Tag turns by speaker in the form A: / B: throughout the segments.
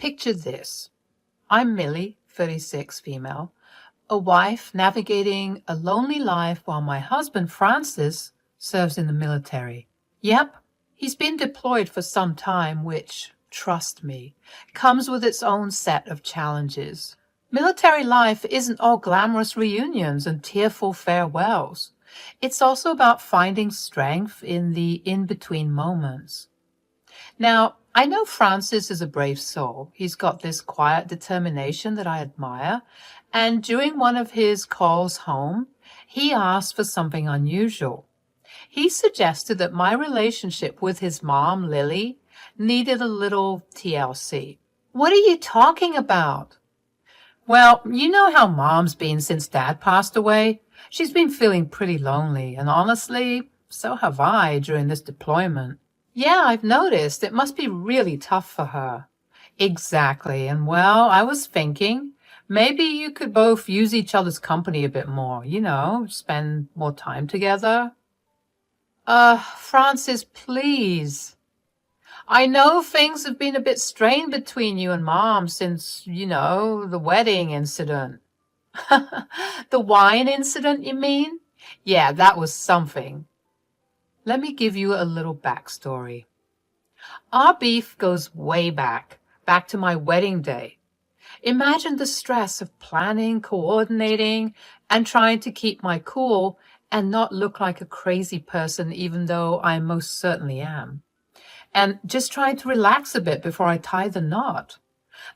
A: Picture this. I'm Millie, 36, female, a wife navigating a lonely life while my husband, Francis, serves in the military. Yep, he's been deployed for some time, which, trust me, comes with its own set of challenges. Military life isn't all glamorous reunions and tearful farewells. It's also about finding strength in the in-between moments. Now, I know Francis is a brave soul. He's got this quiet determination that I admire. And during one of his calls home, he asked for something unusual. He suggested that my relationship with his mom, Lily, needed a little TLC. What are you talking about? Well, you know how mom's been since dad passed away. She's been feeling pretty lonely, and honestly, so have I during this deployment. Yeah, I've noticed. It must be really tough for her. Exactly. And well, I was thinking maybe you could both use each other's company a bit more, spend more time together. Francis, please. I know things have been a bit strained between you and Mom since, the wedding incident. The wine incident, you mean? Yeah, that was something. Let me give you a little backstory. Our beef goes way back to my wedding day. Imagine the stress of planning, coordinating, and trying to keep my cool and not look like a crazy person, even though I most certainly am. And just trying to relax a bit before I tie the knot.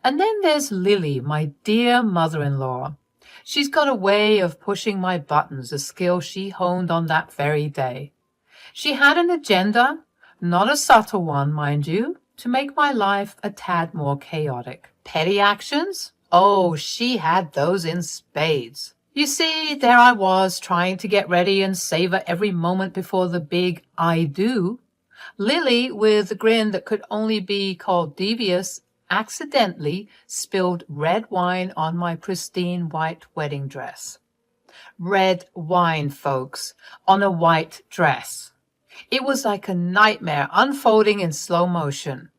A: And then there's Lily, my dear mother-in-law. She's got a way of pushing my buttons, a skill she honed on that very day. She had an agenda, not a subtle one, mind you, to make my life a tad more chaotic. Petty actions? Oh, she had those in spades. You see, there I was trying to get ready and savor every moment before the big I do. Lily, with a grin that could only be called devious, accidentally spilled red wine on my pristine white wedding dress. Red wine, folks, on a white dress. It was like a nightmare unfolding in slow motion.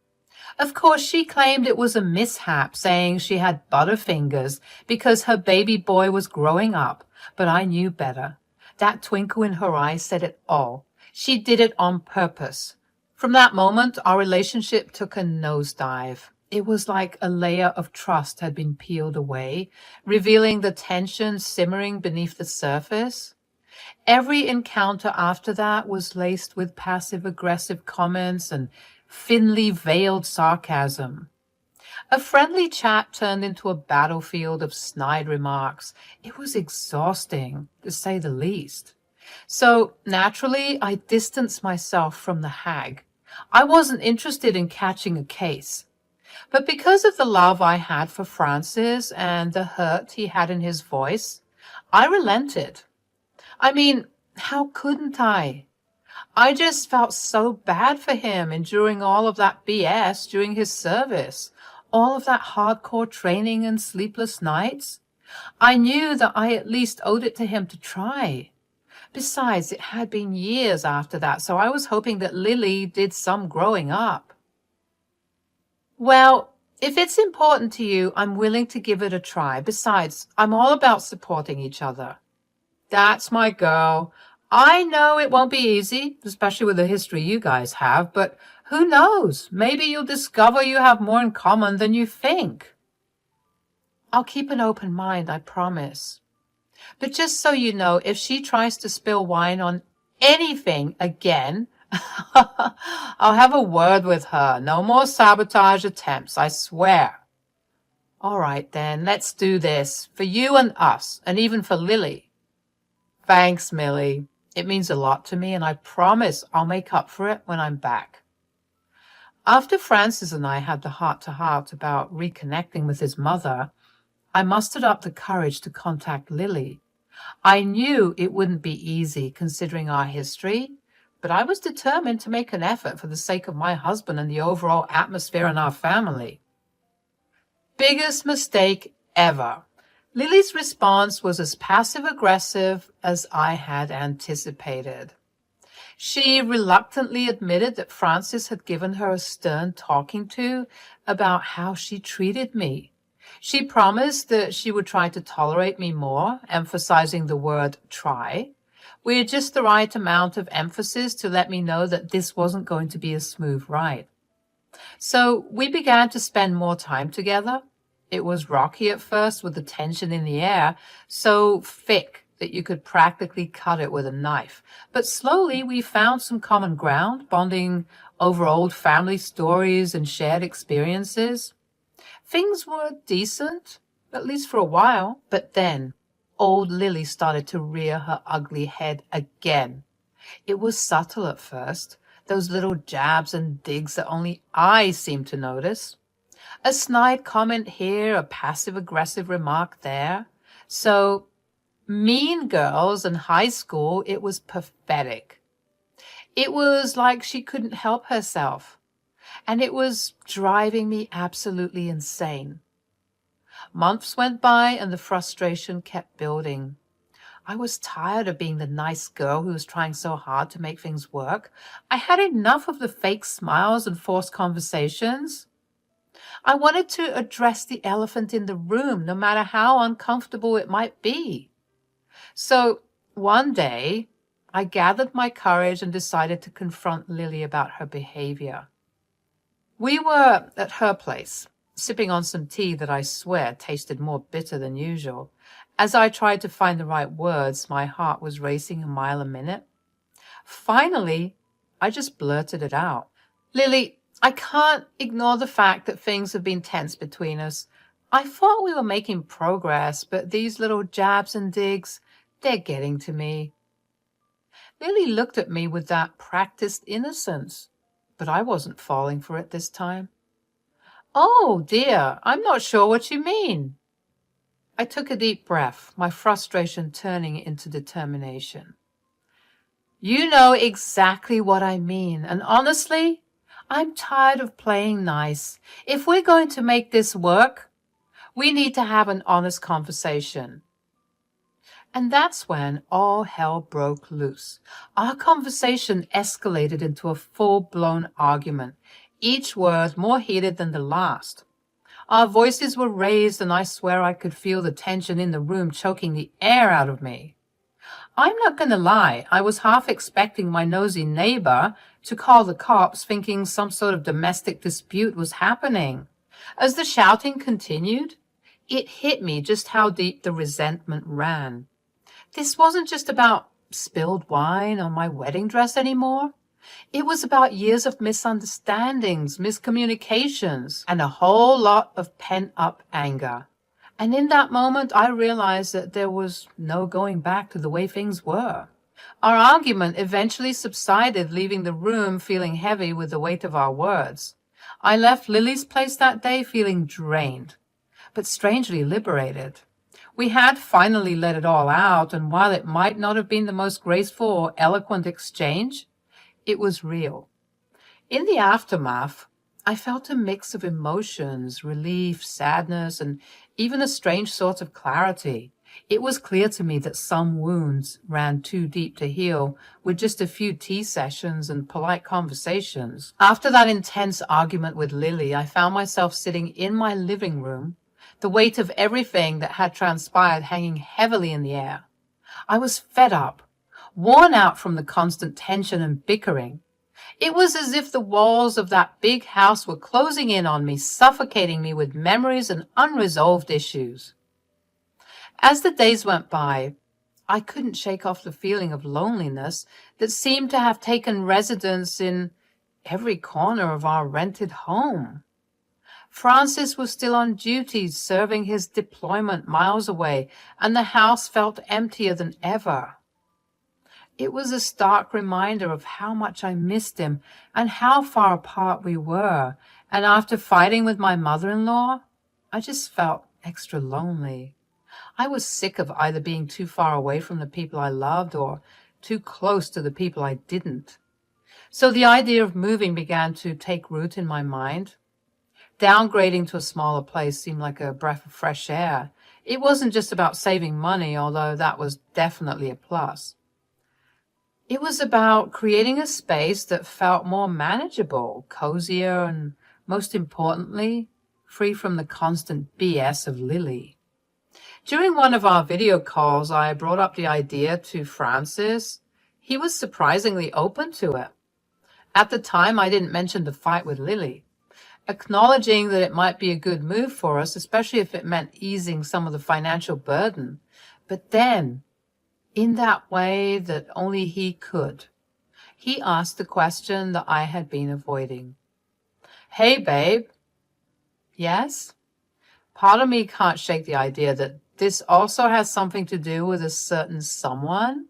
A: Of course, she claimed it was a mishap, saying she had butterfingers because her baby boy was growing up, but I knew better. That twinkle in her eye said it all. She did it on purpose. From that moment, our relationship took a nosedive. It was like a layer of trust had been peeled away, revealing the tension simmering beneath the surface. Every encounter after that was laced with passive-aggressive comments and thinly veiled sarcasm. A friendly chat turned into a battlefield of snide remarks. It was exhausting, to say the least. So, naturally, I distanced myself from the hag. I wasn't interested in catching a case. But because of the love I had for Francis and the hurt he had in his voice, I relented. I mean, how couldn't I? I just felt so bad for him enduring all of that BS during his service, all of that hardcore training and sleepless nights. I knew that I at least owed it to him to try. Besides, it had been years after that, so I was hoping that Lily did some growing up. Well, if it's important to you, I'm willing to give it a try. Besides, I'm all about supporting each other. That's my girl. I know it won't be easy, especially with the history you guys have, but who knows? Maybe you'll discover you have more in common than you think. I'll keep an open mind, I promise. But just so you know, if she tries to spill wine on anything again, I'll have a word with her. No more sabotage attempts, I swear. All right, then, let's do this. For you and us, and even for Lily. Thanks, Millie. It means a lot to me, and I promise I'll make up for it when I'm back. After Francis and I had the heart-to-heart about reconnecting with his mother, I mustered up the courage to contact Lily. I knew it wouldn't be easy considering our history, but I was determined to make an effort for the sake of my husband and the overall atmosphere in our family. Biggest mistake ever. Lily's response was as passive-aggressive as I had anticipated. She reluctantly admitted that Francis had given her a stern talking to about how she treated me. She promised that she would try to tolerate me more, emphasizing the word try, with just the right amount of emphasis to let me know that this wasn't going to be a smooth ride. So we began to spend more time together. It was rocky at first with the tension in the air, so thick that you could practically cut it with a knife. But slowly we found some common ground, bonding over old family stories and shared experiences. Things were decent, at least for a while, but then old Lily started to rear her ugly head again. It was subtle at first, those little jabs and digs that only I seemed to notice. A snide comment here, a passive-aggressive remark there. So, Mean Girls in high school, it was pathetic. It was like she couldn't help herself, and it was driving me absolutely insane. Months went by and the frustration kept building. I was tired of being the nice girl who was trying so hard to make things work. I had enough of the fake smiles and forced conversations. I wanted to address the elephant in the room, no matter how uncomfortable it might be. So one day, I gathered my courage and decided to confront Lily about her behavior. We were at her place, sipping on some tea that I swear tasted more bitter than usual. As I tried to find the right words, my heart was racing a mile a minute. Finally, I just blurted it out. Lily, I can't ignore the fact that things have been tense between us. I thought we were making progress, but these little jabs and digs, they're getting to me. Lily looked at me with that practiced innocence, but I wasn't falling for it this time. Oh dear, I'm not sure what you mean. I took a deep breath, my frustration turning into determination. You know exactly what I mean, and honestly, I'm tired of playing nice. If we're going to make this work, we need to have an honest conversation. And that's when all hell broke loose. Our conversation escalated into a full-blown argument, each word more heated than the last. Our voices were raised, and I swear I could feel the tension in the room choking the air out of me. I'm not going to lie, I was half expecting my nosy neighbor to call the cops, thinking some sort of domestic dispute was happening. As the shouting continued, it hit me just how deep the resentment ran. This wasn't just about spilled wine on my wedding dress anymore. It was about years of misunderstandings, miscommunications, and a whole lot of pent-up anger. And in that moment, I realized that there was no going back to the way things were. Our argument eventually subsided, leaving the room feeling heavy with the weight of our words. I left Lily's place that day feeling drained, but strangely liberated. We had finally let it all out, and while it might not have been the most graceful or eloquent exchange, it was real. In the aftermath, I felt a mix of emotions, relief, sadness, and even a strange sort of clarity. It was clear to me that some wounds ran too deep to heal with just a few tea sessions and polite conversations. After that intense argument with Lily, I found myself sitting in my living room, the weight of everything that had transpired hanging heavily in the air. I was fed up, worn out from the constant tension and bickering. It was as if the walls of that big house were closing in on me, suffocating me with memories and unresolved issues. As the days went by, I couldn't shake off the feeling of loneliness that seemed to have taken residence in every corner of our rented home. Francis was still on duty, serving his deployment miles away, and the house felt emptier than ever. It was a stark reminder of how much I missed him and how far apart we were, and after fighting with my mother-in-law, I just felt extra lonely. I was sick of either being too far away from the people I loved or too close to the people I didn't. So the idea of moving began to take root in my mind. Downgrading to a smaller place seemed like a breath of fresh air. It wasn't just about saving money, although that was definitely a plus. It was about creating a space that felt more manageable, cozier, and most importantly, free from the constant BS of Lily. During one of our video calls, I brought up the idea to Francis. He was surprisingly open to it. At the time, I didn't mention the fight with Lily, acknowledging that it might be a good move for us, especially if it meant easing some of the financial burden. But then, in that way that only he could, he asked the question that I had been avoiding. Hey, babe. Yes? Part of me can't shake the idea that this also has something to do with a certain someone.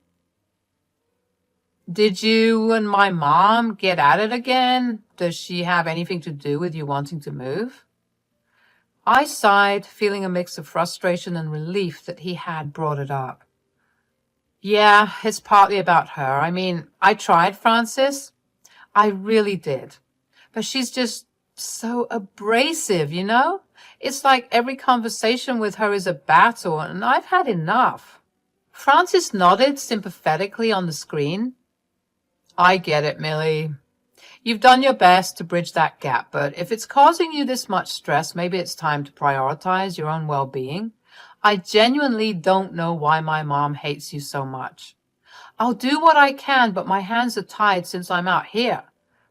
A: Did you and my mom get at it again? Does she have anything to do with you wanting to move? I sighed, feeling a mix of frustration and relief that he had brought it up. Yeah, it's partly about her. I mean, I tried, Francis. I really did. But she's just so abrasive, you know? It's like every conversation with her is a battle, and I've had enough. Francis nodded sympathetically on the screen. I get it, Millie. You've done your best to bridge that gap, but if it's causing you this much stress, maybe it's time to prioritize your own well-being. I genuinely don't know why my mom hates you so much. I'll do what I can, but my hands are tied since I'm out here.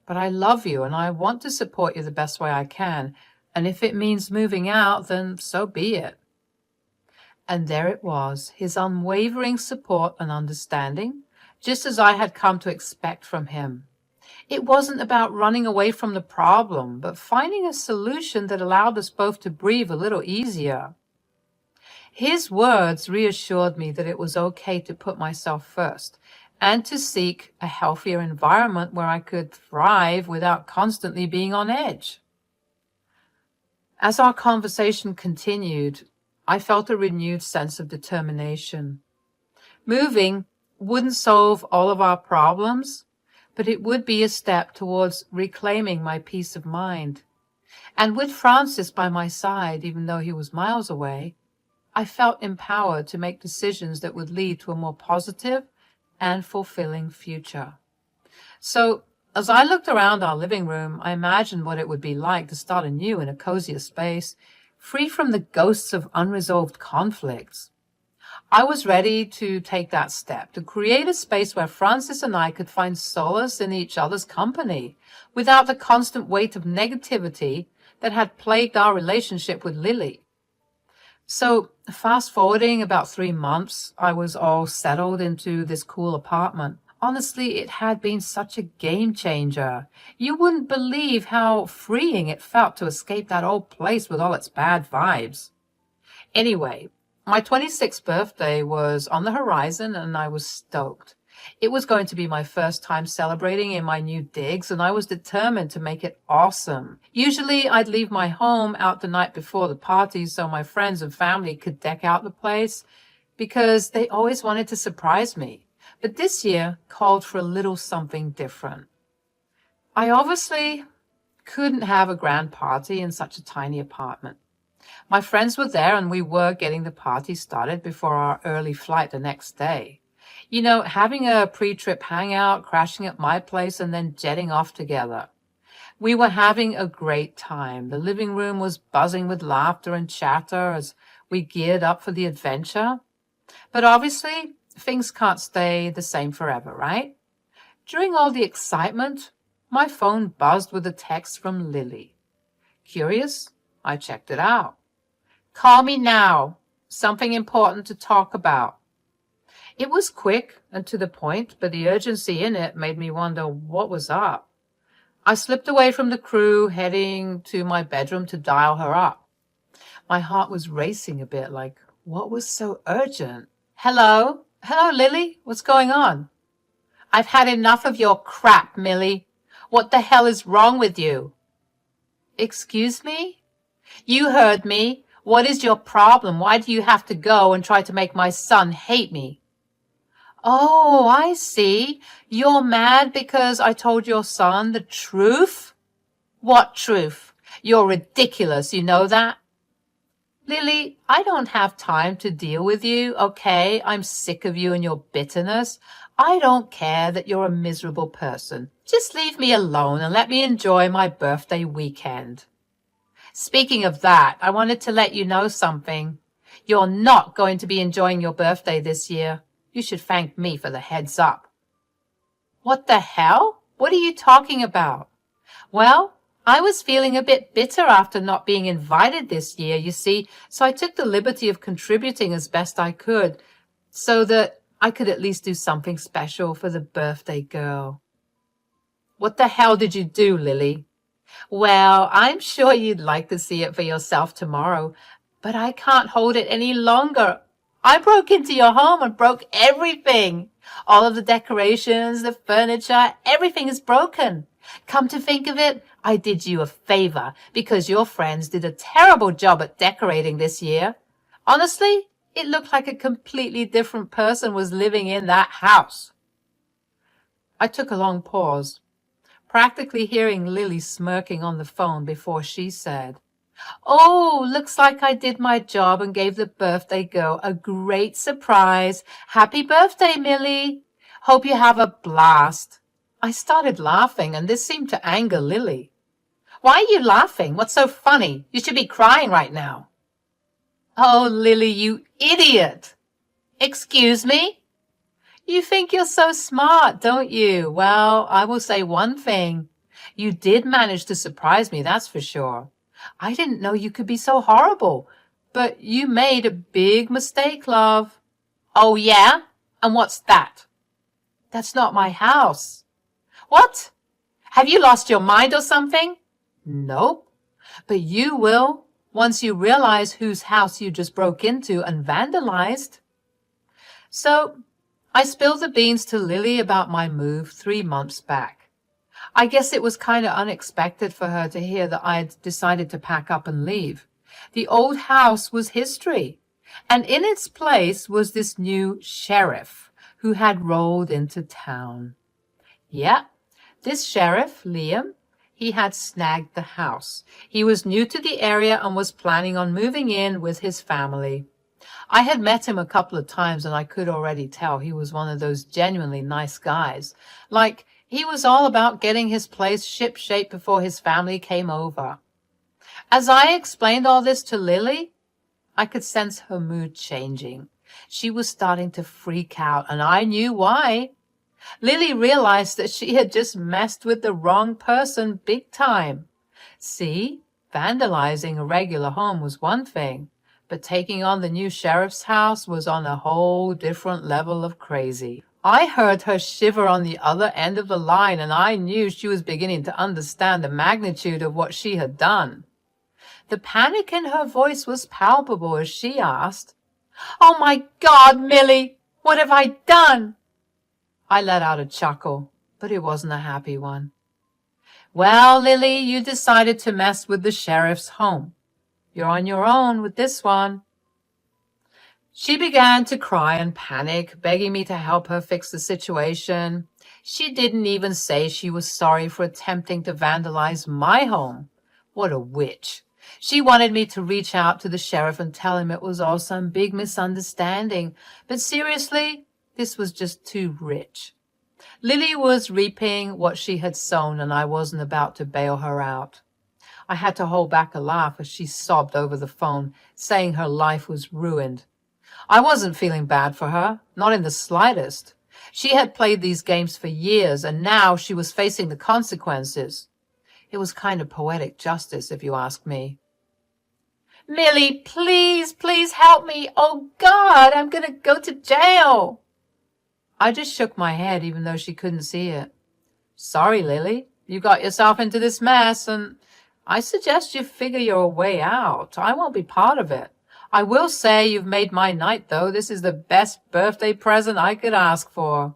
A: But I love you, and I want to support you the best way I can. And if it means moving out, then so be it. And there it was, his unwavering support and understanding, just as I had come to expect from him. It wasn't about running away from the problem, but finding a solution that allowed us both to breathe a little easier. His words reassured me that it was okay to put myself first and to seek a healthier environment where I could thrive without constantly being on edge. As our conversation continued, I felt a renewed sense of determination. Moving wouldn't solve all of our problems, but it would be a step towards reclaiming my peace of mind. And with Francis by my side, even though he was miles away, I felt empowered to make decisions that would lead to a more positive and fulfilling future. So, as I looked around our living room, I imagined what it would be like to start anew in a cozier space, free from the ghosts of unresolved conflicts. I was ready to take that step, to create a space where Francis and I could find solace in each other's company, without the constant weight of negativity that had plagued our relationship with Lily. So, fast forwarding about 3 months, I was all settled into this cool apartment. Honestly, it had been such a game changer. You wouldn't believe how freeing it felt to escape that old place with all its bad vibes. Anyway, my 26th birthday was on the horizon and I was stoked. It was going to be my first time celebrating in my new digs, and I was determined to make it awesome. Usually I'd leave my home out the night before the party so my friends and family could deck out the place, because they always wanted to surprise me. But this year called for a little something different. I obviously couldn't have a grand party in such a tiny apartment. My friends were there and we were getting the party started before our early flight the next day. You know, having a pre-trip hangout, crashing at my place, and then jetting off together. We were having a great time. The living room was buzzing with laughter and chatter as we geared up for the adventure. But obviously, things can't stay the same forever, right? During all the excitement, my phone buzzed with a text from Lily. Curious? I checked it out. Call me now. Something important to talk about. It was quick and to the point, but the urgency in it made me wonder what was up. I slipped away from the crew, heading to my bedroom to dial her up. My heart was racing a bit, like, what was so urgent? Hello? Hello, Lily? What's going on? I've had enough of your crap, Millie. What the hell is wrong with you? Excuse me? You heard me. What is your problem? Why do you have to go and try to make my son hate me? Oh, I see. You're mad because I told your son the truth? What truth? You're ridiculous, you know that? Lily, I don't have time to deal with you, okay? I'm sick of you and your bitterness. I don't care that you're a miserable person. Just leave me alone and let me enjoy my birthday weekend. Speaking of that, I wanted to let you know something. You're not going to be enjoying your birthday this year. You should thank me for the heads up. What the hell? What are you talking about? Well, I was feeling a bit bitter after not being invited this year, you see, so I took the liberty of contributing as best I could so that I could at least do something special for the birthday girl. What the hell did you do, Lily? Well, I'm sure you'd like to see it for yourself tomorrow, but I can't hold it any longer. I broke into your home and broke everything. All of the decorations, the furniture, everything is broken. Come to think of it, I did you a favor because your friends did a terrible job at decorating this year. Honestly, it looked like a completely different person was living in that house. I took a long pause, practically hearing Lily smirking on the phone before she said, "Oh, looks like I did my job and gave the birthday girl a great surprise. Happy birthday, Millie. Hope you have a blast." I started laughing, and this seemed to anger Lily. "Why are you laughing? What's so funny? You should be crying right now." "Oh, Lily, you idiot." "Excuse me?" "You think you're so smart, don't you? Well, I will say one thing. You did manage to surprise me, that's for sure. I didn't know you could be so horrible, but you made a big mistake, love." "Oh, yeah? And what's that?" "That's not my house." "What? Have you lost your mind or something?" "Nope. But you will once you realize whose house you just broke into and vandalized." So I spilled the beans to Lily about my move 3 months back. I guess it was kind of unexpected for her to hear that I'd decided to pack up and leave. The old house was history, and in its place was this new sheriff who had rolled into town. Yeah, this sheriff, Liam, he had snagged the house. He was new to the area and was planning on moving in with his family. I had met him a couple of times and I could already tell he was one of those genuinely nice guys. Like, he was all about getting his place ship-shape before his family came over. As I explained all this to Lily, I could sense her mood changing. She was starting to freak out, and I knew why. Lily realized that she had just messed with the wrong person big time. See, vandalizing a regular home was one thing, but taking on the new sheriff's house was on a whole different level of crazy. I heard her shiver on the other end of the line, and I knew she was beginning to understand the magnitude of what she had done. The panic in her voice was palpable as she asked, "Oh my God, Millie, what have I done?" I let out a chuckle, but it wasn't a happy one. "Well, Lily, you decided to mess with the sheriff's home. You're on your own with this one." She began to cry and panic, begging me to help her fix the situation. She didn't even say she was sorry for attempting to vandalize my home. What a witch. She wanted me to reach out to the sheriff and tell him it was all some big misunderstanding. But seriously, this was just too rich. Lily was reaping what she had sown, and I wasn't about to bail her out. I had to hold back a laugh as she sobbed over the phone, saying her life was ruined. I wasn't feeling bad for her, not in the slightest. She had played these games for years, and now she was facing the consequences. It was kind of poetic justice, if you ask me. "Millie, please, please help me. Oh, God, I'm going to go to jail." I just shook my head, even though she couldn't see it. "Sorry, Lily. You got yourself into this mess, and I suggest you figure your way out. I won't be part of it. I will say you've made my night, though. This is the best birthday present I could ask for."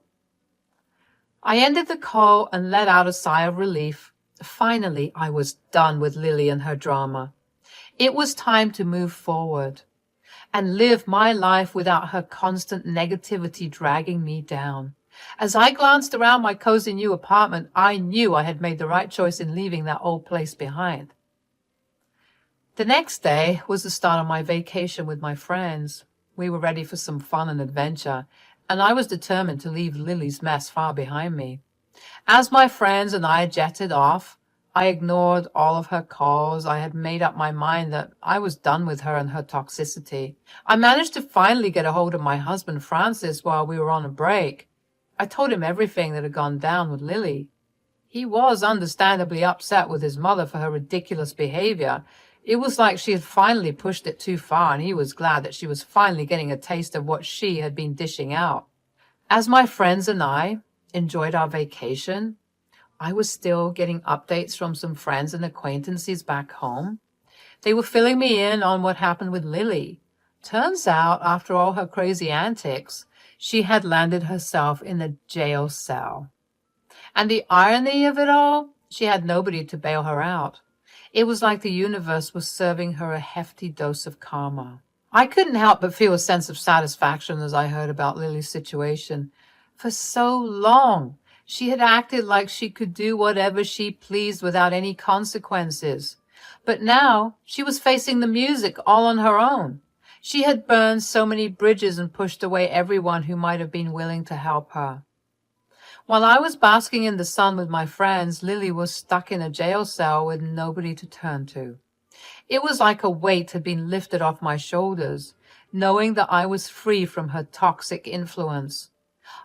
A: I ended the call and let out a sigh of relief. Finally, I was done with Lily and her drama. It was time to move forward and live my life without her constant negativity dragging me down. As I glanced around my cozy new apartment, I knew I had made the right choice in leaving that old place behind. The next day was the start of my vacation with my friends. We were ready for some fun and adventure, and I was determined to leave Lily's mess far behind me. As my friends and I jetted off, I ignored all of her calls. I had made up my mind that I was done with her and her toxicity. I managed to finally get a hold of my husband, Francis, while we were on a break. I told him everything that had gone down with Lily. He was understandably upset with his mother for her ridiculous behavior. It was like she had finally pushed it too far, and he was glad that she was finally getting a taste of what she had been dishing out. As my friends and I enjoyed our vacation, I was still getting updates from some friends and acquaintances back home. They were filling me in on what happened with Lily. Turns out, after all her crazy antics, she had landed herself in a jail cell. And the irony of it all, she had nobody to bail her out. It was like the universe was serving her a hefty dose of karma. I couldn't help but feel a sense of satisfaction as I heard about Lily's situation. For so long, she had acted like she could do whatever she pleased without any consequences. But now she was facing the music all on her own. She had burned so many bridges and pushed away everyone who might have been willing to help her. While I was basking in the sun with my friends, Lily was stuck in a jail cell with nobody to turn to. It was like a weight had been lifted off my shoulders, knowing that I was free from her toxic influence.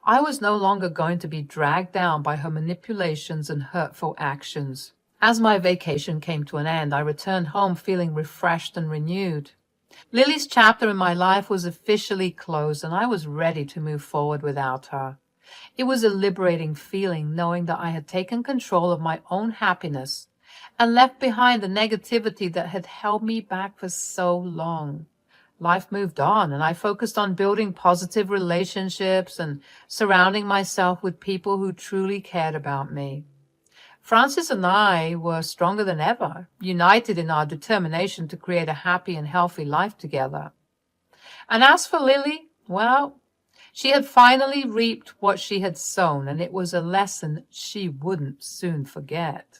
A: I was no longer going to be dragged down by her manipulations and hurtful actions. As my vacation came to an end, I returned home feeling refreshed and renewed. Lily's chapter in my life was officially closed, and I was ready to move forward without her. It was a liberating feeling knowing that I had taken control of my own happiness and left behind the negativity that had held me back for so long. Life moved on, and I focused on building positive relationships and surrounding myself with people who truly cared about me. Francis and I were stronger than ever, united in our determination to create a happy and healthy life together. And as for Lily, well, she had finally reaped what she had sown, and it was a lesson she wouldn't soon forget.